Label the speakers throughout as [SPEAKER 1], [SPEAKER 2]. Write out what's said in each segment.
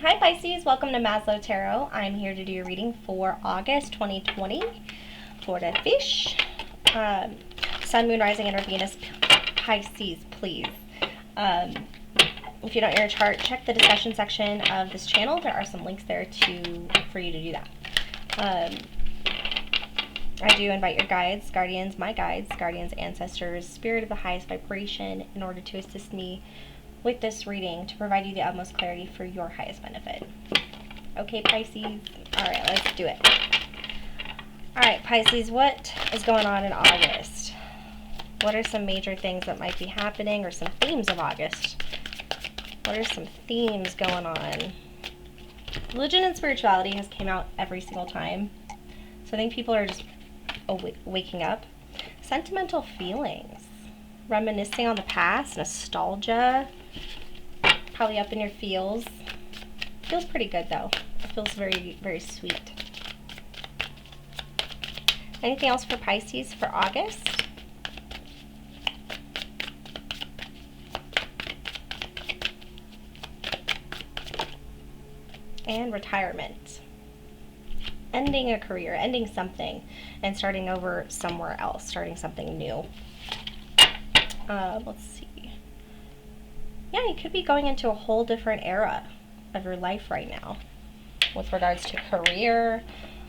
[SPEAKER 1] Hi Pisces, welcome to Maslow Tarot. I'm here to do your reading for August 2020 for the fish. Sun, Moon, Rising, and Venus Pisces, please. If you don't know your chart, check the discussion section of this channel. There are some links there for you to do that. I do invite your guides, guardians, my guides, guardians, ancestors, spirit of the highest vibration in order to assist me with this reading to provide you the utmost clarity for your highest benefit. Okay, Pisces? Alright, let's do it. Alright, Pisces, what is going on in August? What are some major things that might be happening, or some themes of August? What are some themes going on? Religion and spirituality has came out every single time. So I think people are just waking up. Sentimental feelings. Reminiscing on the past. Nostalgia. Probably up in your feels. Feels pretty good though. It feels very, very sweet. Anything else for Pisces for August? And retirement. Ending a career, ending something, and starting over somewhere else, starting something new. Let's see. Yeah, you could be going into a whole different era of your life right now with regards to career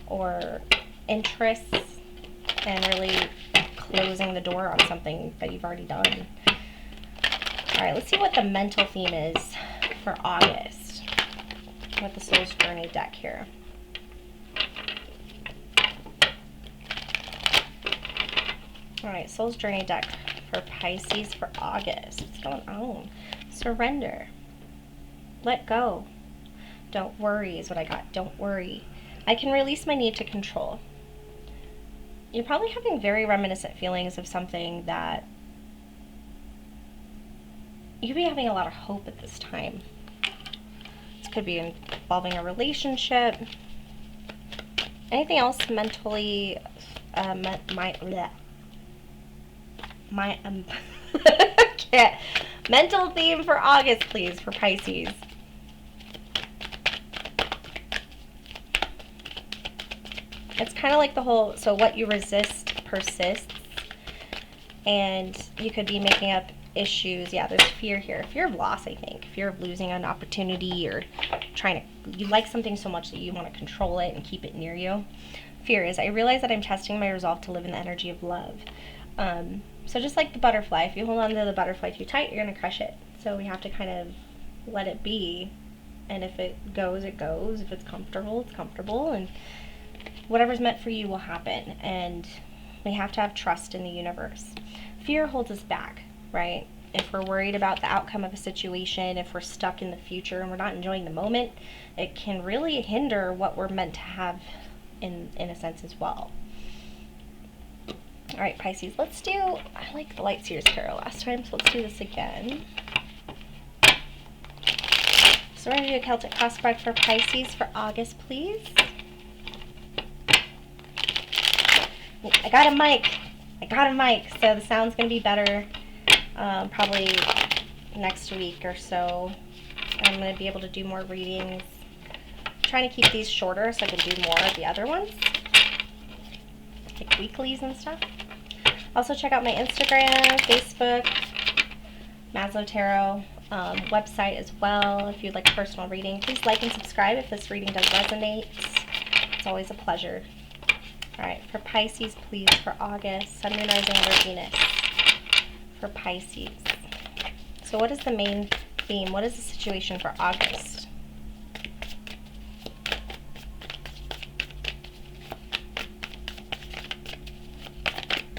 [SPEAKER 1] or interests, and really closing the door on something that you've already done. Alright, let's see what the mental theme is for August with the Soul's Journey deck here. Alright, Soul's Journey deck for Pisces for August. What's going on? Surrender. Let go. Don't worry is what I got. Don't worry. I can release my need to control. You're probably having very reminiscent feelings of something that you could be having a lot of hope at this time. This could be involving a relationship. Anything else mentally, can't. Mental theme for August, please, for Pisces. It's kind of like the whole, so what you resist persists, and you could be making up issues. Yeah, there's fear here. Fear of loss, I think. Fear of losing an opportunity, or you like something so much that you want to control it and keep it near you. Fear is, I realize that I'm testing my resolve to live in the energy of love. So just like the butterfly, if you hold on to the butterfly too tight, you're going to crush it. So we have to kind of let it be. And if it goes, it goes. If it's comfortable, it's comfortable. And whatever's meant for you will happen. And we have to have trust in the universe. Fear holds us back, right? If we're worried about the outcome of a situation, if we're stuck in the future and we're not enjoying the moment, it can really hinder what we're meant to have in a sense as well. Alright, Pisces, let's do, I like the Light Seers Tarot last time, so let's do this again. So we're going to do a Celtic cross spread for Pisces for August, please. I got a mic, so the sound's going to be better probably next week or so. I'm going to be able to do more readings. I'm trying to keep these shorter so I can do more of the other ones, like weeklies and stuff. Also check out my Instagram, Facebook, Maslow Tarot website as well. If you'd like a personal reading, please like and subscribe if this reading does resonate. It's always a pleasure. Alright, for Pisces, please, for August, Sun, Moon, Rising, and Venus for Pisces. So what is the main theme? What is the situation for August?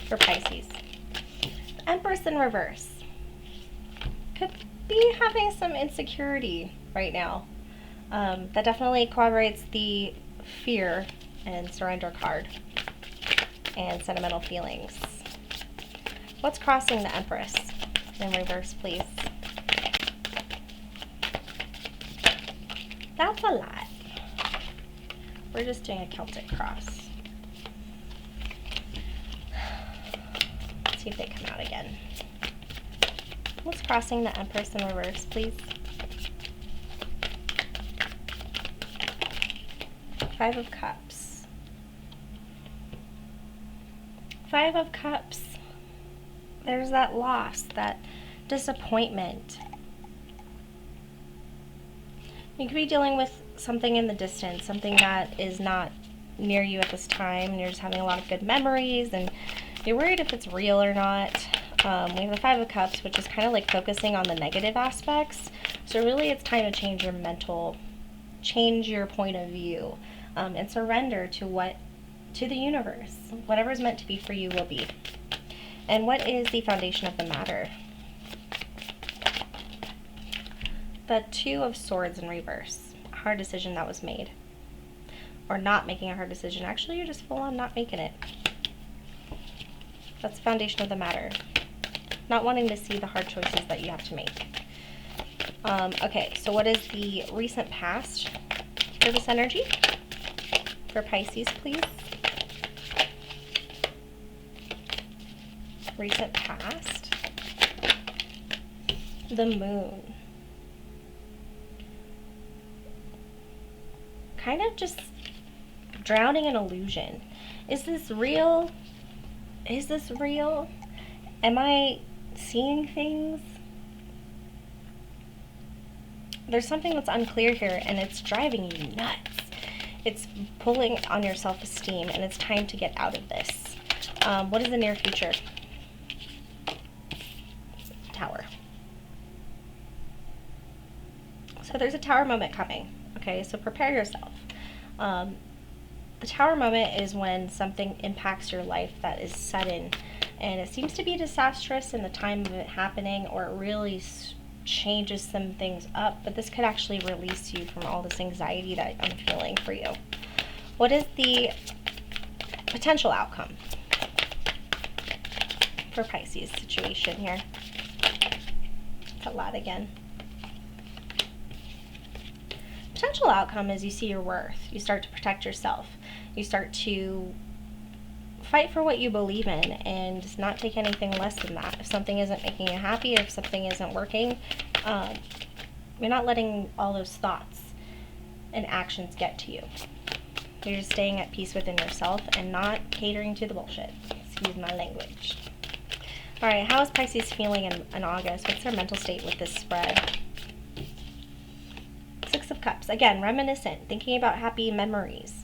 [SPEAKER 1] For Pisces. The Empress in reverse. Could be having some insecurity right now. That definitely corroborates the fear and surrender card and sentimental feelings. What's crossing the Empress in reverse, please? That's a lot. We're just doing a Celtic cross. See if they come out again. What's crossing the Empress in reverse, please? Five of Cups. Five of Cups. There's that loss, that disappointment. You could be dealing with something in the distance, something that is not near you at this time, and you're just having a lot of good memories, and you're worried if it's real or not. We have the Five of Cups, which is kind of like focusing on the negative aspects. So really it's time to change your point of view, and surrender to the universe. Whatever is meant to be for you will be. And what is the foundation of the matter? The Two of Swords in reverse. A hard decision that was made. Or not making a hard decision. Actually, you're just full on not making it. That's the foundation of the matter. Not wanting to see the hard choices that you have to make. Okay, so what is the recent past for this energy? For Pisces, please. Recent past. The Moon. Kind of just drowning in illusion. Is this real? Is this real? Am I seeing things? There's something that's unclear here, and it's driving you nuts. It's pulling on your self-esteem, and it's time to get out of this. What is the near future? Tower. So there's a Tower moment coming. Okay, so prepare yourself. The Tower moment is when something impacts your life that is sudden, and it seems to be disastrous in the time of it happening, or it really changes some things up, but this could actually release you from all this anxiety that I'm feeling for you. What is the potential outcome for Pisces situation here? It's a lot again. Potential outcome is you see your worth. You start to protect yourself. You start to fight for what you believe in and not take anything less than that. If something isn't making you happy, or if something isn't working, you're not letting all those thoughts and actions get to you. You're just staying at peace within yourself and not catering to the bullshit. Excuse my language. All right, how is Pisces feeling in August? What's their mental state with this spread? Six of Cups. Again, reminiscent, thinking about happy memories,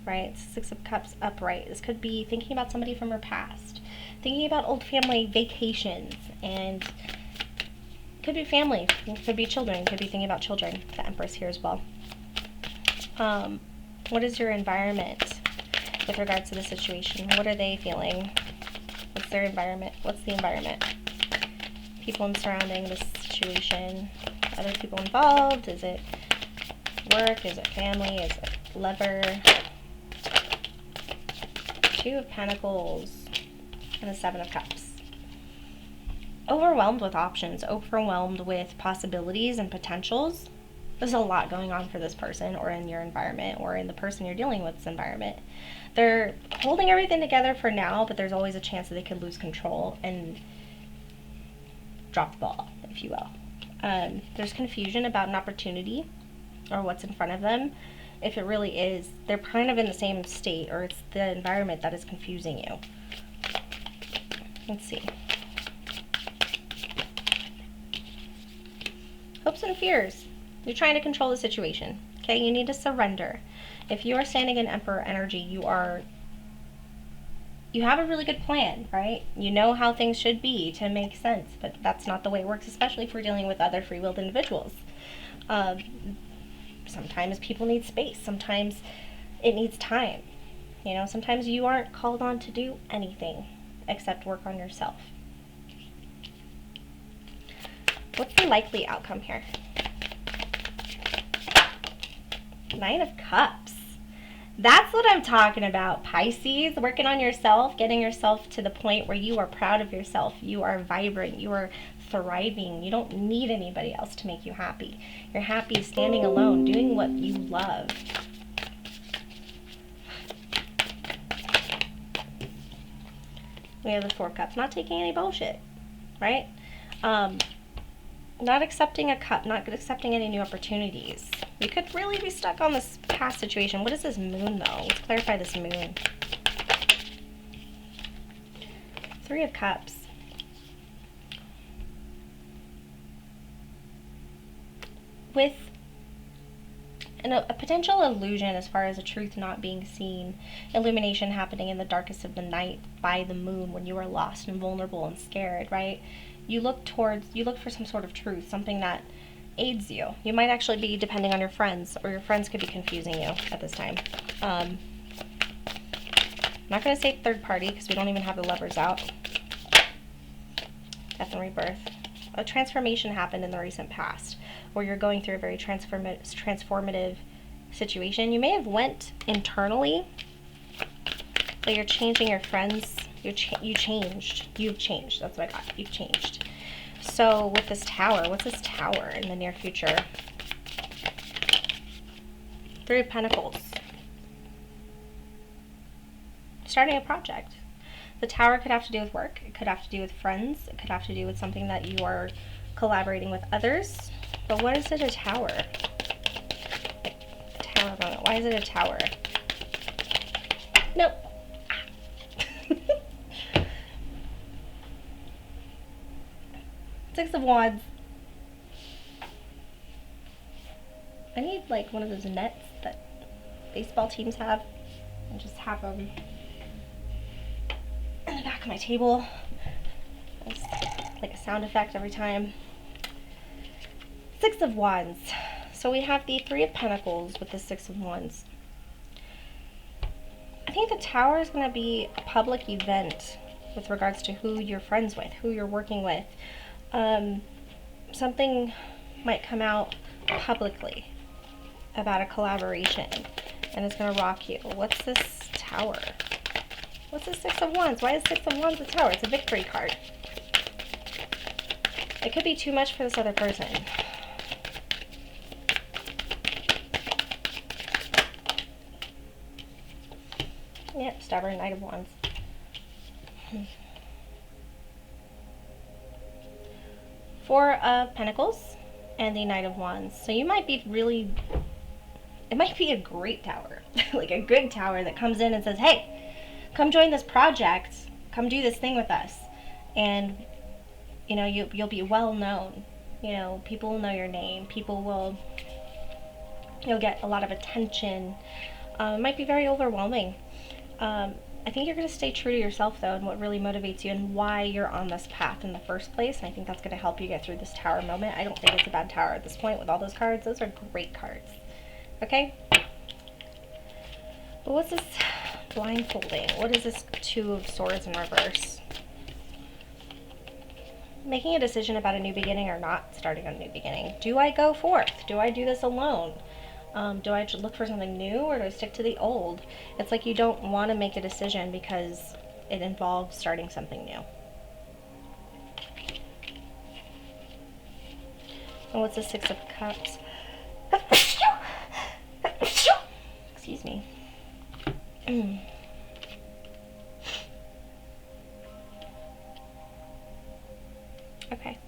[SPEAKER 1] right? Six of Cups upright. This could be thinking about somebody from her past, thinking about old family vacations, and it could be family, it could be children, it could be thinking about children. The Empress here as well. What is your environment with regards to the situation? What are they feeling? What's their environment? What's the environment? People surrounding this situation. Other people involved? Is it work? Is it family? Is it lover? Two of Pentacles and the Seven of Cups. Overwhelmed with options, overwhelmed with possibilities and potentials. There's a lot going on for this person, or in your environment, or in the person you're dealing with's environment. They're holding everything together for now, but there's always a chance that they could lose control and drop the ball, if you will. There's confusion about an opportunity or what's in front of them. If it really is, they're kind of in the same state, or it's the environment that is confusing you. Let's see. Hopes and fears. You're trying to control the situation. Okay, you need to surrender. If you are standing in Emperor energy, you have a really good plan, right? You know how things should be to make sense, but that's not the way it works, especially if we're dealing with other free-willed individuals. Sometimes people need space. Sometimes it needs time. You know, sometimes you aren't called on to do anything except work on yourself. What's the likely outcome here? Nine of Cups. That's what I'm talking about, Pisces. Working on yourself, getting yourself to the point where you are proud of yourself. You are vibrant. You are thriving. You don't need anybody else to make you happy. You're happy standing alone, doing what you love. We have the Four of Cups. Not taking any bullshit, right? Not accepting a cup, not accepting any new opportunities. You could really be stuck on this past situation. What is this moon, though? Let's clarify this moon. Three of Cups. With a potential illusion as far as a truth not being seen, illumination happening in the darkest of the night by the moon when you are lost and vulnerable and scared, right? You look for some sort of truth, something that aids you. You might actually be depending on your friends, or your friends could be confusing you at this time. I'm not going to say third party because we don't even have the Lovers out. Death and Rebirth. A transformation happened in the recent past where you're going through a very transformative situation. You may have went internally, but you're changing your friends. You've changed. That's what I got. You've changed. So with this Tower, what's this Tower in the near future? Three of Pentacles. Starting a project. The Tower could have to do with work. It could have to do with friends. It could have to do with something that you are collaborating with others. But what is it a Tower? Tower moment. Why is it a Tower? Nope. Six of Wands. I need like one of those nets that baseball teams have, and just have them in the back of my table. It's like a sound effect every time. Six of Wands. So we have the Three of Pentacles with the Six of Wands. I think the Tower is going to be a public event with regards to who you're friends with, who you're working with. Something might come out publicly about a collaboration, and it's going to rock you. What's this Tower? What's the Six of Wands? Why is Six of Wands a Tower? It's a victory card. It could be too much for this other person. Yep, stubborn, Knight of Wands. Four of Pentacles and the Knight of Wands. So you might be really, it might be a great Tower, like a good Tower that comes in and says, hey, come join this project, come do this thing with us. And, you know, you'll be well known. You know, people will know your name. You'll get a lot of attention. It might be very overwhelming. I think you're going to stay true to yourself, though, and what really motivates you and why you're on this path in the first place. And I think that's going to help you get through this Tower moment. I don't think it's a bad Tower at this point with all those cards. Those are great cards. Okay? But what's this blindfolding? What is this Two of Swords in reverse? Making a decision about a new beginning or not starting a new beginning. Do I go forth? Do I do this alone? Do I look for something new, or do I stick to the old? It's like you don't want to make a decision because it involves starting something new. And what's the Six of Cups? Excuse me. Okay.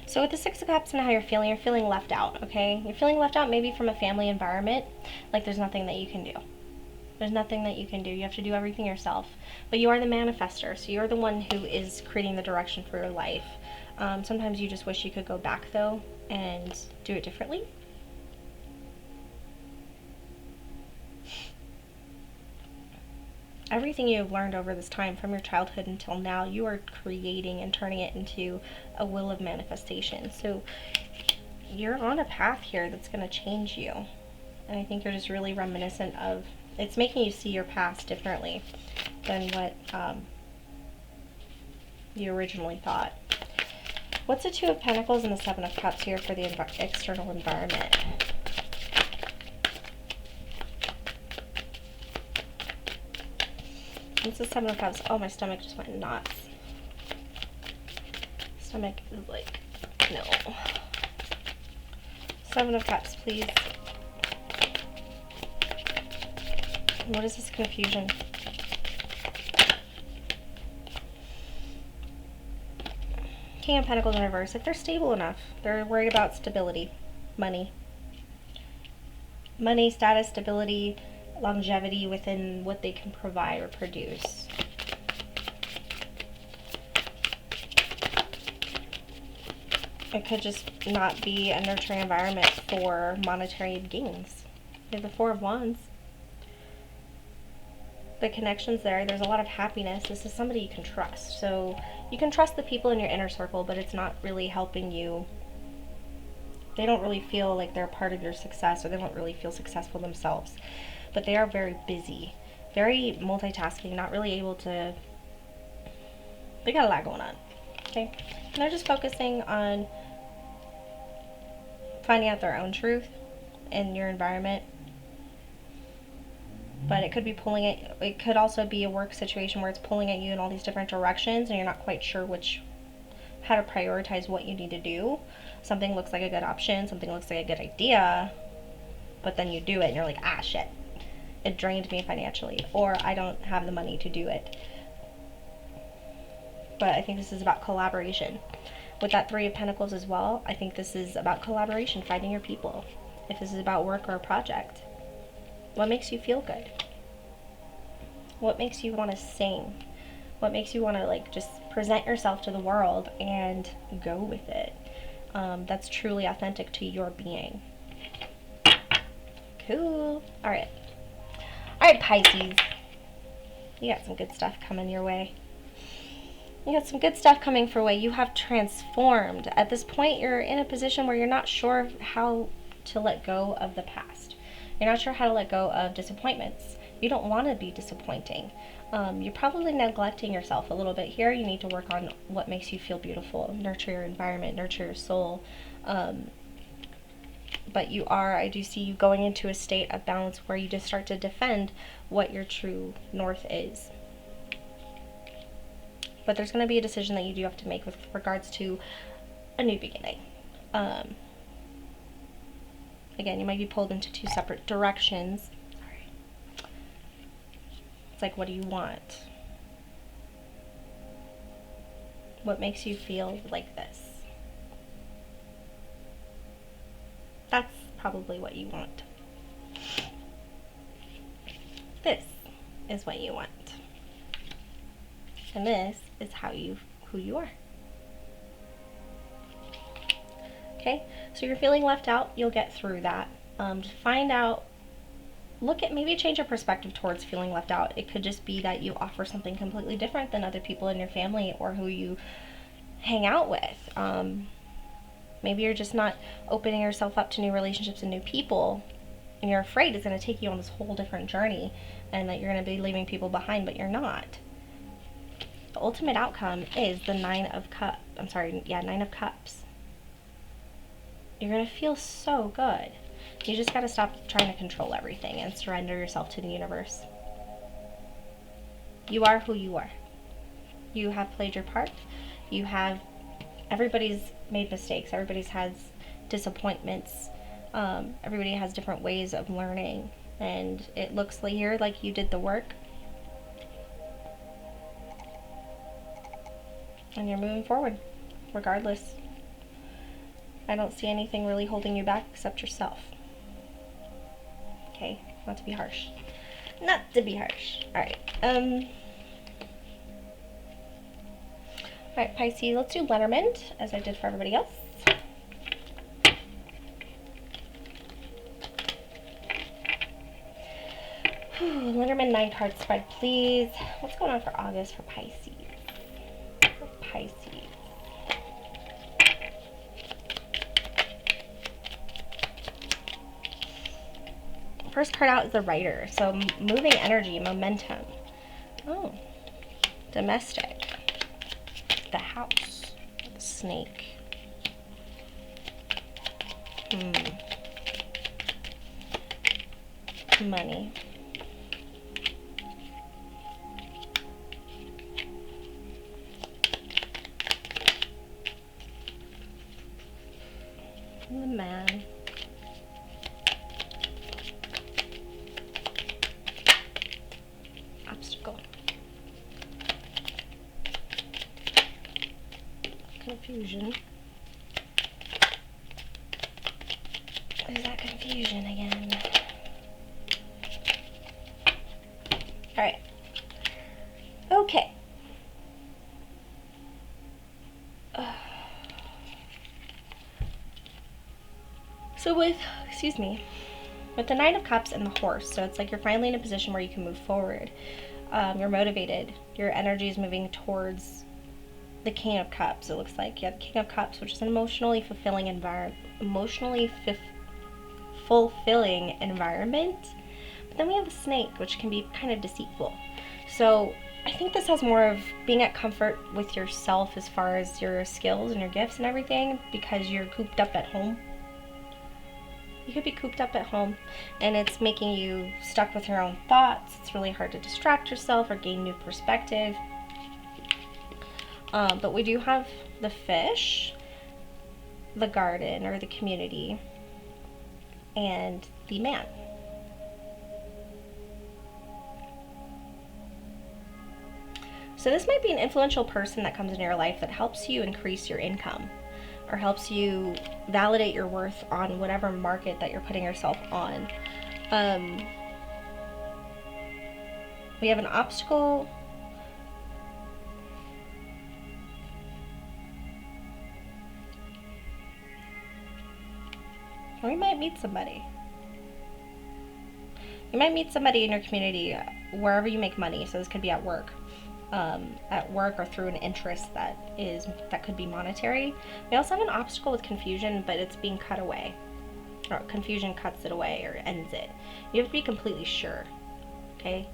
[SPEAKER 1] So with the Six of Cups and how you're feeling left out, okay? You're feeling left out maybe from a family environment, like there's nothing that you can do. There's nothing that you can do. You have to do everything yourself. But you are the manifester, so you're the one who is creating the direction for your life. Sometimes you just wish you could go back, though, and do it differently. Everything you have learned over this time from your childhood until now, you are creating and turning it into a will of manifestation. So you're on a path here that's going to change you. And I think you're just really reminiscent of, it's making you see your past differently than what you originally thought. What's the Two of Pentacles and the Seven of Cups here for the external environment? What's the Seven of Cups? Oh, my stomach just went nuts. Stomach is like, no. Seven of Cups, please. What is this confusion? King of Pentacles in reverse. If they're stable enough, they're worried about stability, money. money, status, stability, longevity within what they can provide or produce. It could just not be a nurturing environment for monetary gains. You have the Four of Wands. The connection's there. There's a lot of happiness. This is somebody you can trust. So you can trust the people in your inner circle, but it's not really helping you. They don't really feel like they're a part of your success, or they don't really feel successful themselves. But they are very busy, very multitasking, not really able to. They got a lot going on. Okay? And they're just focusing on finding out their own truth in your environment. But it could be pulling it. It could also be a work situation where it's pulling at you in all these different directions, and you're not quite sure how to prioritize what you need to do. Something looks like a good option, something looks like a good idea, but then you do it and you're like, ah, shit, it drained me financially, or I don't have the money to do it. But I think this is about collaboration. With that Three of Pentacles as well, I think this is about collaboration, finding your people. If this is about work or a project, what makes you feel good? What makes you want to sing? What makes you want to like just present yourself to the world and go with it? That's truly authentic to your being. Cool. All right, Pisces. You got some good stuff coming your way. You got some good stuff coming for way. You have transformed. At this point, you're in a position where you're not sure how to let go of the past. You're not sure how to let go of disappointments. You don't want to be disappointing. You're probably neglecting yourself a little bit here. You need to work on what makes you feel beautiful. Nurture your environment, nurture your soul. But I do see you going into a state of balance where you just start to defend what your true north is. But there's going to be a decision that you do have to make with regards to a new beginning. Again, you might be pulled into two separate directions. Sorry. It's like, what do you want? What makes you feel like this? That's probably what you want. This is what you want. And this is who you are. Okay, so you're feeling left out, you'll get through that. Find out, maybe change your perspective towards feeling left out. It could just be that you offer something completely different than other people in your family or who you hang out with. Maybe you're just not opening yourself up to new relationships and new people, and you're afraid it's going to take you on this whole different journey and that you're going to be leaving people behind, but you're not. The ultimate outcome is the Nine of Cups. You're going to feel so good. You just got to stop trying to control everything and surrender yourself to the universe. You are who you are. You have played your part. Everybody's made mistakes. Everybody's has disappointments. Everybody has different ways of learning. And it looks here like you did the work. And you're moving forward, regardless. I don't see anything really holding you back except yourself. Okay, not to be harsh. Not to be harsh. Alright, Alright, Pisces, let's do Lenormand, as I did for everybody else. Lenormand 9-card spread, please. What's going on for August for Pisces? First card out is the Rider. So moving energy, momentum. Oh, domestic. The House. The Snake. Money. The Man. Obstacle. Confusion. There's that confusion again. All right. Okay. So with, excuse me, with the Nine of Cups and the Horse, so it's like you're finally in a position where you can move forward. You're motivated. Your energy is moving towards the King of Cups. It looks like you have the King of Cups, which is an emotionally fulfilling environment. But then we have the Snake, which can be kind of deceitful. So I think this has more of being at comfort with yourself as far as your skills and your gifts and everything, because you're cooped up at home. You could be cooped up at home, and it's making you stuck with your own thoughts. It's really hard to distract yourself or gain new perspective. But we do have the Fish, the Garden or the Community, and the Man. So this might be an influential person that comes into your life that helps you increase your income, or helps you validate your worth on whatever market that you're putting yourself on. We have an obstacle. Or you might meet somebody. You might meet somebody in your community, wherever you make money. So this could be at work. Or through an interest that could be monetary. We also have an obstacle with confusion, but it's being cut away, or confusion cuts it away or ends it. You have to be completely sure. Okay.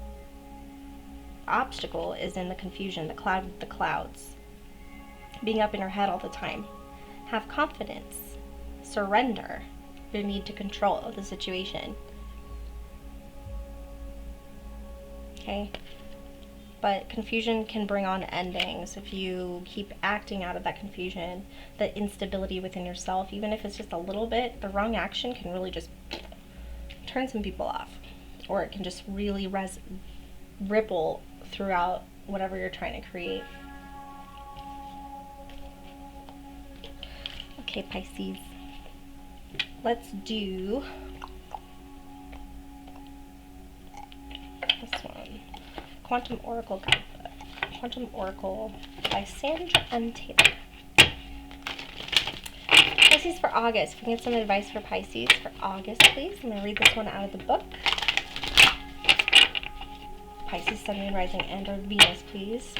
[SPEAKER 1] Obstacle is in the confusion, the clouds, being up in your head all the time. Have confidence, surrender your need to control the situation. Okay. But confusion can bring on endings if you keep acting out of that confusion, the instability within yourself. Even if it's just a little bit, the wrong action can really just turn some people off. Or it can just really ripple throughout whatever you're trying to create. Okay, Pisces. Let's do this one. Quantum Oracle Guidebook. Quantum Oracle by Sandra M. Taylor. Pisces for August. If we can get some advice for Pisces for August, please. I'm going to read this one out of the book. Pisces, Sun, Moon, Rising, and or Venus, please.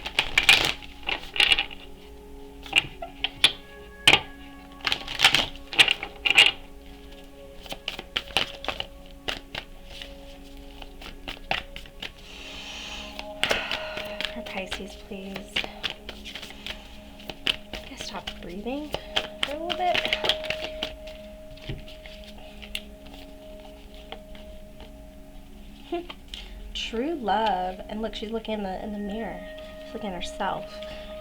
[SPEAKER 1] Pisces, please. I gotta stop breathing for a little bit. True love. And look, she's looking in the mirror. She's looking at herself.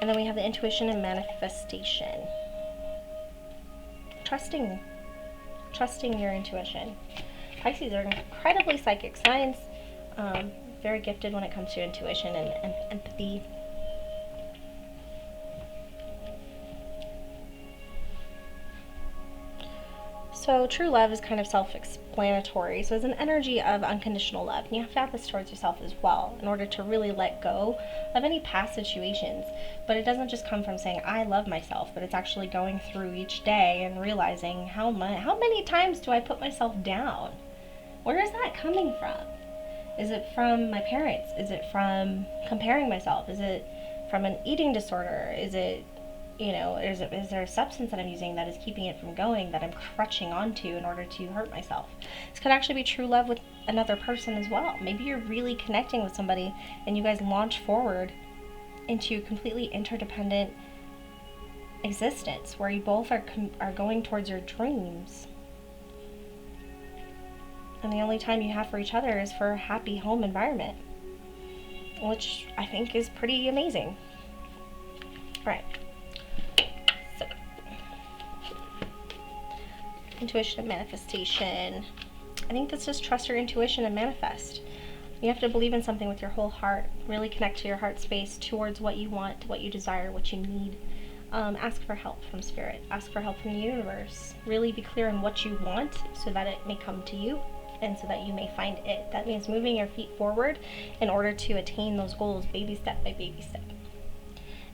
[SPEAKER 1] And then we have the intuition and manifestation. Trusting your intuition. Pisces are incredibly psychic signs. Very gifted when it comes to intuition and empathy. So true love is kind of self-explanatory. So it's an energy of unconditional love. And you have to have this towards yourself as well in order to really let go of any past situations. But it doesn't just come from saying, I love myself, but it's actually going through each day and realizing how many times do I put myself down? Where is that coming from? Is it from my parents? Is it from comparing myself? Is it from an eating disorder? Is it, is there a substance that I'm using that is keeping it from going, that I'm crutching onto in order to hurt myself? This could actually be true love with another person as well. Maybe you're really connecting with somebody and you guys launch forward into a completely interdependent existence where you both are going towards your dreams. And the only time you have for each other is for a happy home environment, which I think is pretty amazing. All right. So, intuition and manifestation. I think that's just trust your intuition and manifest. You have to believe in something with your whole heart. Really connect to your heart space towards what you want, what you desire, what you need. Ask for help from Spirit. Ask for help from the universe. Really be clear on what you want so that it may come to you. and so that you may find it. That means moving your feet forward in order to attain those goals, baby step by baby step.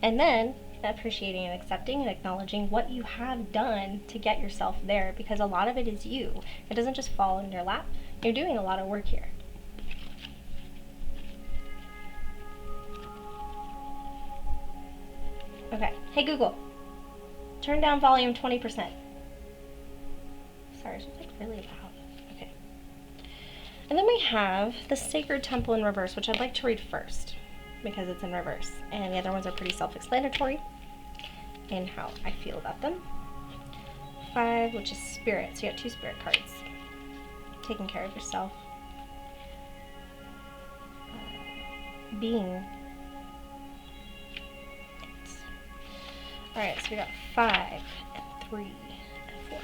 [SPEAKER 1] And then appreciating and accepting and acknowledging what you have done to get yourself there, because a lot of it is you. It doesn't just fall in your lap. You're doing a lot of work here. Okay. Hey Google, turn down volume 20%. Sorry, it's like really loud. Okay. And then we have the Sacred Temple in reverse, which I'd like to read first because it's in reverse. And the other ones are pretty self-explanatory in how I feel about them. 5, which is Spirit. So you got 2 Spirit cards. Taking care of yourself. Being it. Alright, so we got 5 and 3 and 4.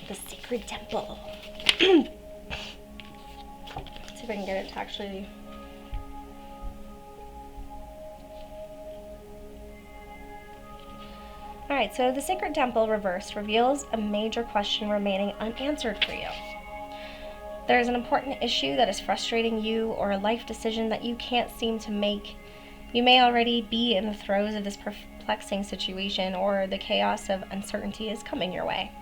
[SPEAKER 1] The Sacred Temple. Let's see if I can get it to actually... Alright, so the Sacred Temple reversed reveals a major question remaining unanswered for you. There is an important issue that is frustrating you, or a life decision that you can't seem to make. You may already be in the throes of this perplexing situation, or the chaos of uncertainty is coming your way.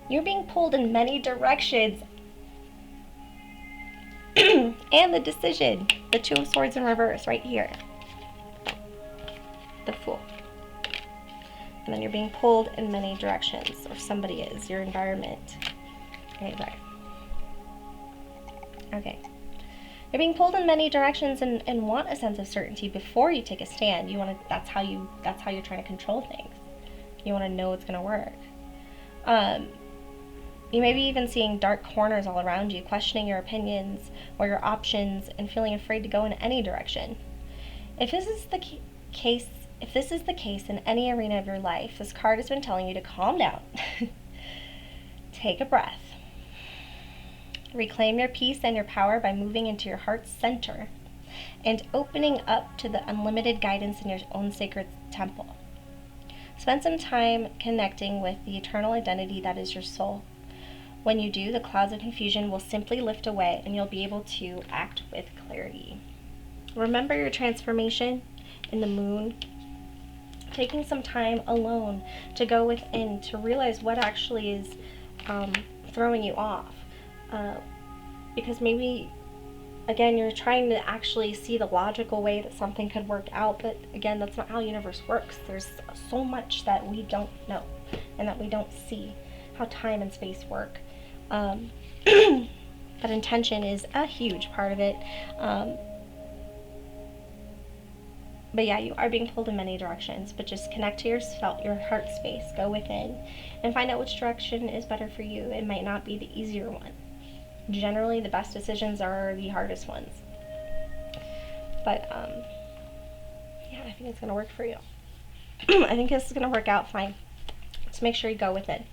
[SPEAKER 1] You're being pulled in many directions. And the decision, the 2 of Swords in reverse right here. The Fool. And then you're being pulled in many directions, or somebody is, your environment. Okay, sorry. Okay. You're being pulled in many directions and want a sense of certainty before you take a stand. You want to, that's how you're trying to control things. You want to know it's going to work. You may be even seeing dark corners all around you, questioning your opinions or your options and feeling afraid to go in any direction. If this is the case in any arena of your life, this card has been telling you to calm down. Take a breath. Reclaim your peace and your power by moving into your heart's center and opening up to the unlimited guidance in your own sacred temple. Spend some time connecting with the eternal identity that is your soul. When you do, the clouds of confusion will simply lift away and you'll be able to act with clarity. Remember your transformation in the moon. Taking some time alone to go within to realize what actually is throwing you off. Because maybe, again, you're trying to actually see the logical way that something could work out, but again, that's not how the universe works. There's so much that we don't know and that we don't see, how time and space work. But intention is a huge part of it. But yeah, you are being pulled in many directions, but just connect to yourself, your heart space, go within, and find out which direction is better for you. It might not be the easier one. Generally, the best decisions are the hardest ones. But, yeah, I think it's going to work for you. I think this is going to work out fine. Just make sure you go within.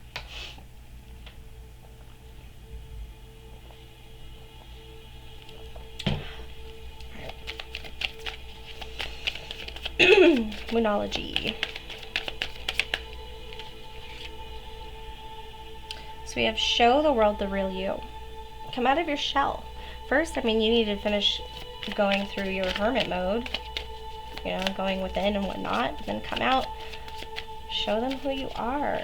[SPEAKER 1] Moonology. So we have show the world the real you. Come out of your shell. First, I mean, you need to finish going through your hermit mode, you know, going within and whatnot, but then come out, show them who you are.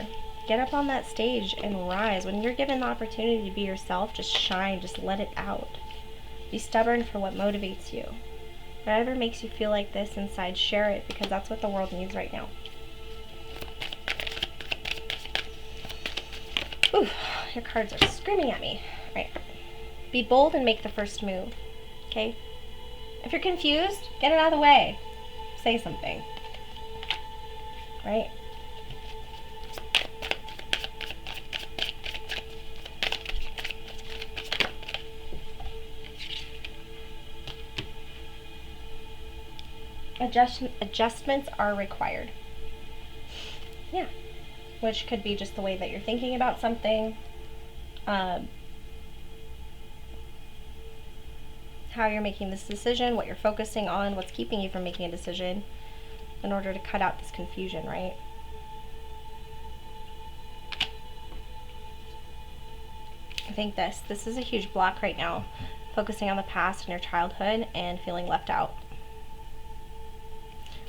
[SPEAKER 1] Get up on that stage and rise. When you're given the opportunity to be yourself, just shine, just let it out. Be stubborn for what motivates you. Whatever makes you feel like this inside, share it, because that's what the world needs right now. Ooh, your cards are screaming at me. Right. Be bold and make the first move. Okay? If you're confused, get it out of the way. Say something. Right? Adjustments are required. Yeah. Which could be just the way that you're thinking about something. How how you're making this decision, what you're focusing on, what's keeping you from making a decision in order to cut out this confusion, right? I think this is a huge block right now, focusing on the past and your childhood and feeling left out.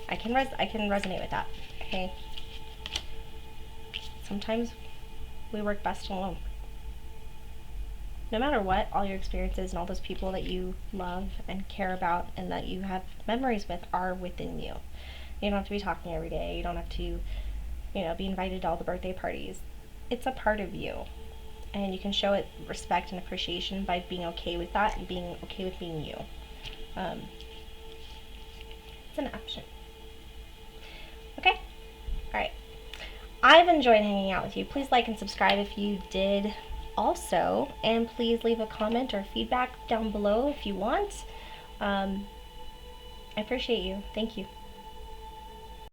[SPEAKER 1] I can resonate with that, okay? Sometimes we work best alone. No matter what, all your experiences and all those people that you love and care about and that you have memories with are within you. You don't have to be talking every day. You don't have to, you know, be invited to all the birthday parties. It's a part of you. And you can show it respect and appreciation by being okay with that and being okay with being you. It's an option. Okay? Alright. I've enjoyed hanging out with you. Please like and subscribe if you did also, and please leave a comment or feedback down below if you want. I appreciate you. Thank you.